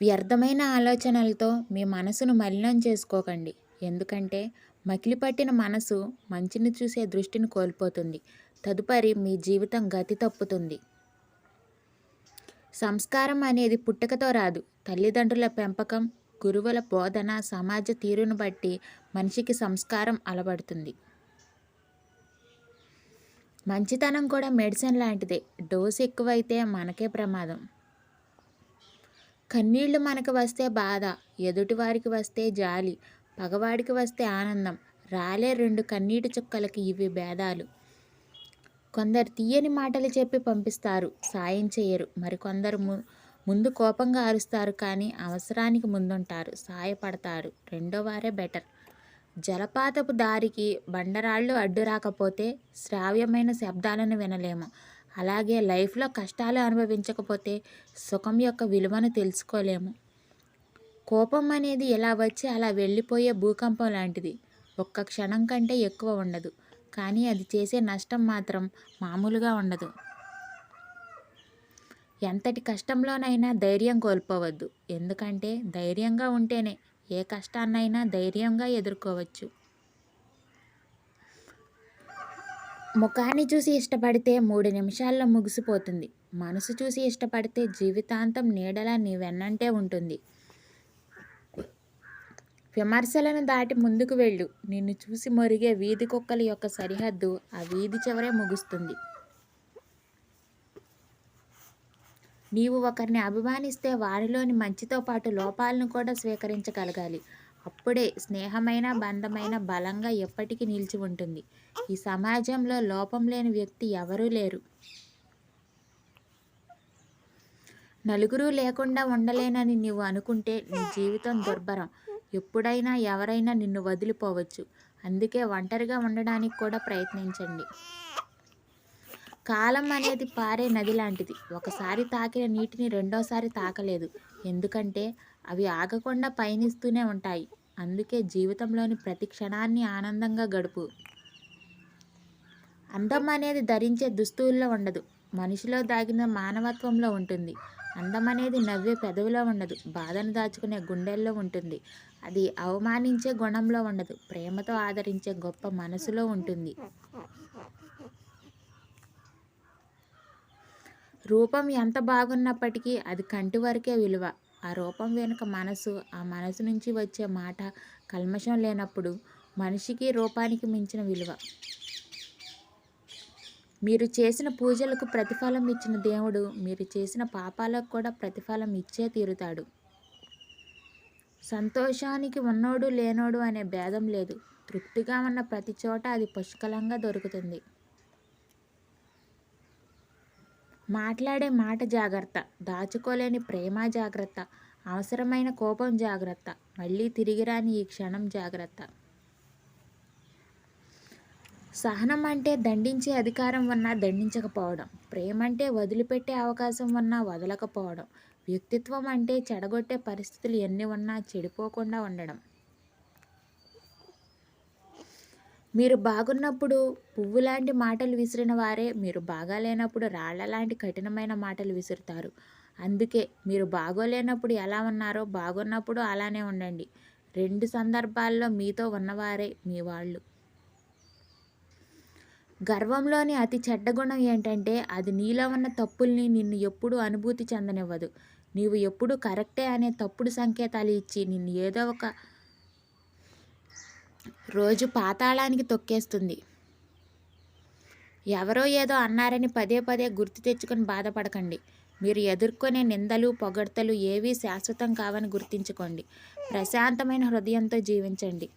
వ్యర్థమైన ఆలోచనలతో మీ మనసును మలినం చేసుకోకండి. ఎందుకంటే మకిలిపట్టిన మనసు మంచిని చూసే దృష్టిని కోల్పోతుంది. తదుపరి మీ జీవితం గతి తప్పుతుంది. సంస్కారం అనేది పుట్టుకతో రాదు. తల్లిదండ్రుల పెంపకం, గురువుల బోధన, సమాజ తీరును బట్టి మనిషికి సంస్కారం అలవడుతుంది. మంచితనం కూడా మెడిసిన్ లాంటిదే. డోసు ఎక్కువైతే మనకే ప్రమాదం. కన్నీళ్లు మనకు వస్తే బాధ, ఎదుటివారికి వస్తే జాలి, పగవాడికి వస్తే ఆనందం. రాలే రెండు కన్నీటి చుక్కలకి ఇవి భేదాలు. కొందరు తీయని మాటలు చెప్పి పంపిస్తారు, సాయం చేయరు. మరికొందరు ముందు కోపంగా అరుస్తారు, కానీ అవసరానికి ముందుంటారు, సాయపడతారు. రెండో వారే బెటర్. జలపాతపు దారికి బండరాళ్ళు అడ్డు రాకపోతే శ్రావ్యమైన శబ్దాలను వినలేము. అలాగే లైఫ్లో కష్టాలు అనుభవించకపోతే సుఖం యొక్క విలువను తెలుసుకోలేము. కోపం అనేది ఎలా వచ్చి అలా వెళ్ళిపోయే భూకంపం లాంటిది. ఒక్క క్షణం కంటే ఎక్కువ ఉండదు, కానీ అది చేసే నష్టం మాత్రం మామూలుగా ఉండదు. ఎంతటి కష్టంలోనైనా ధైర్యం కోల్పోవద్దు. ఎందుకంటే ధైర్యంగా ఉంటేనే ఏ కష్టాన్నైనా ధైర్యంగా ఎదుర్కోవచ్చు. ముఖాన్ని చూసి ఇష్టపడితే 3 నిమిషాల్లో ముగిసిపోతుంది. మనసు చూసి ఇష్టపడితే జీవితాంతం నీడలా నీ వెన్నంటే ఉంటుంది. విమర్శలను దాటి ముందుకు వెళ్ళు. నిన్ను చూసి మొరిగే వీధి కుక్కల యొక్క సరిహద్దు ఆ వీధి చివరే ముగుస్తుంది. నీవు ఒకరిని అభిమానిస్తే వారిలోని మంచితో పాటు లోపాలను కూడా స్వీకరించగలగాలి. అప్పుడే స్నేహమైన బంధమైన బలంగా ఎప్పటికీ నిలిచి ఉంటుంది. ఈ సమాజంలో లోపం లేని వ్యక్తి ఎవరూ లేరు. నలుగురు లేకుండా ఉండలేనని నీవు అనుకుంటే నీ జీవితం దుర్భరం. ఎప్పుడైనా ఎవరైనా నిన్ను వదిలిపోవచ్చు. అందుకే ఒంటరిగా ఉండడానికి కూడా ప్రయత్నించండి. కాలం అనేది పారే నది లాంటిది. ఒకసారి తాకిన నీటిని రెండోసారి తాకలేదు. ఎందుకంటే అవి ఆగకుండా పయనిస్తూనే ఉంటాయి. అందుకే జీవితంలోని ప్రతి క్షణాన్ని ఆనందంగా గడుపు. అందం అనేది ధరించే దుస్తువుల్లో ఉండదు, మనిషిలో దాగిన మానవత్వంలో ఉంటుంది. అందం అనేది నవ్వే పెదవిలో ఉండదు, బాధను దాచుకునే గుండెల్లో ఉంటుంది. అది అవమానించే గుణంలో ఉండదు, ప్రేమతో ఆదరించే గొప్ప మనసులో ఉంటుంది. రూపం ఎంత బాగున్నప్పటికీ అది కంటి వరకే విలువ. ఆ రూపం వెనుక మనసు, ఆ మనసు నుంచి వచ్చే మాట కల్మషం లేనప్పుడు మనిషికి రూపానికి మించిన విలువ. మీరు చేసిన పూజలకు ప్రతిఫలం ఇచ్చిన దేవుడు మీరు చేసిన పాపాలకు కూడా ప్రతిఫలం ఇచ్చే తీరుతాడు. సంతోషానికి ఉన్నోడు లేనోడు అనే భేదం లేదు. తృప్తిగా ఉన్న ప్రతి చోట అది పుష్కలంగా దొరుకుతుంది. మాట్లాడే మాట జాగ్రత్త, దాచుకోలేని ప్రేమ జాగ్రత్త, అవసరమైన కోపం జాగ్రత్త, మళ్ళీ తిరిగి రాని ఈ క్షణం జాగ్రత్త. సహనం అంటే దండించే అధికారం ఉన్నా దండించకపోవడం. ప్రేమ అంటే వదిలిపెట్టే అవకాశం ఉన్నా వదలకపోవడం. వ్యక్తిత్వం అంటే చెడగొట్టే పరిస్థితులు ఎన్ని ఉన్నా చెడిపోకుండా ఉండడం. మీరు బాగున్నప్పుడు పువ్వు లాంటి మాటలు విసిరిన వారే మీరు బాగాలేనప్పుడు రాళ్ల లాంటి కఠినమైన మాటలు విసురుతారు. అందుకే మీరు బాగోలేనప్పుడు ఎలా ఉన్నారో బాగున్నప్పుడు అలానే ఉండండి. 2 సందర్భాల్లో మీతో ఉన్నవారే మీ వాళ్ళు. గర్వంలోని అతి చెడ్డ గుణం ఏంటంటే అది నీలో ఉన్న తప్పుల్ని నిన్ను ఎప్పుడూ అనుభూతి చెందనివ్వదు. నీవు ఎప్పుడూ కరెక్టే అనే తప్పుడు సంకేతాలు ఇచ్చి నిన్ను ఏదో ఒక రోజు పాతాళానికి తొక్కేస్తుంది. ఎవరో ఏదో అన్నారని పదే పదే గుర్తు తెచ్చుకొని బాధపడకండి. మీరు ఎదుర్కొనే నిందలు పొగడ్తలు ఏవీ శాశ్వతం కావని గుర్తించుకోండి. ప్రశాంతమైన హృదయంతో జీవించండి.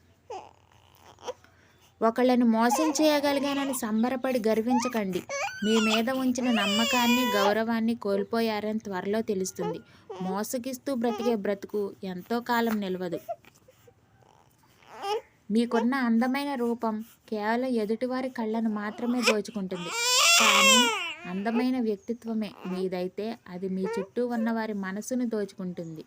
ఒకళ్ళని మోసం చేయగలిగానని సంబరపడి గర్వించకండి. మీ మీద ఉంచిన నమ్మకాన్ని గౌరవాన్ని కోల్పోయారని త్వరలో తెలుస్తుంది. మోసగిస్తూ బ్రతికే బ్రతుకు ఎంతో కాలం నిలవదు. మీకున్న అందమైన రూపం కేవలం ఎదుటివారి కళ్ళను మాత్రమే దోచుకుంటుంది. కానీ అందమైన వ్యక్తిత్వమే మీదైతే అది మీ చుట్టూ ఉన్న వారి మనసును దోచుకుంటుంది.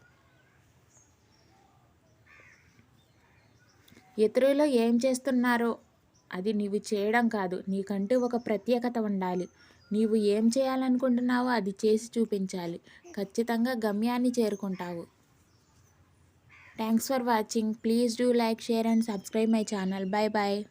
ఇతరులు ఏం చేస్తున్నారో అది నీవు చేయడం కాదు. నీకంటూ ఒక ప్రత్యేకత ఉండాలి. నీవు ఏం చేయాలనుకుంటున్నావో అది చేసి చూపించాలి. ఖచ్చితంగా గమ్యాన్ని చేరుకుంటావు. Thanks for watching. Please do like, share and subscribe my channel. Bye bye.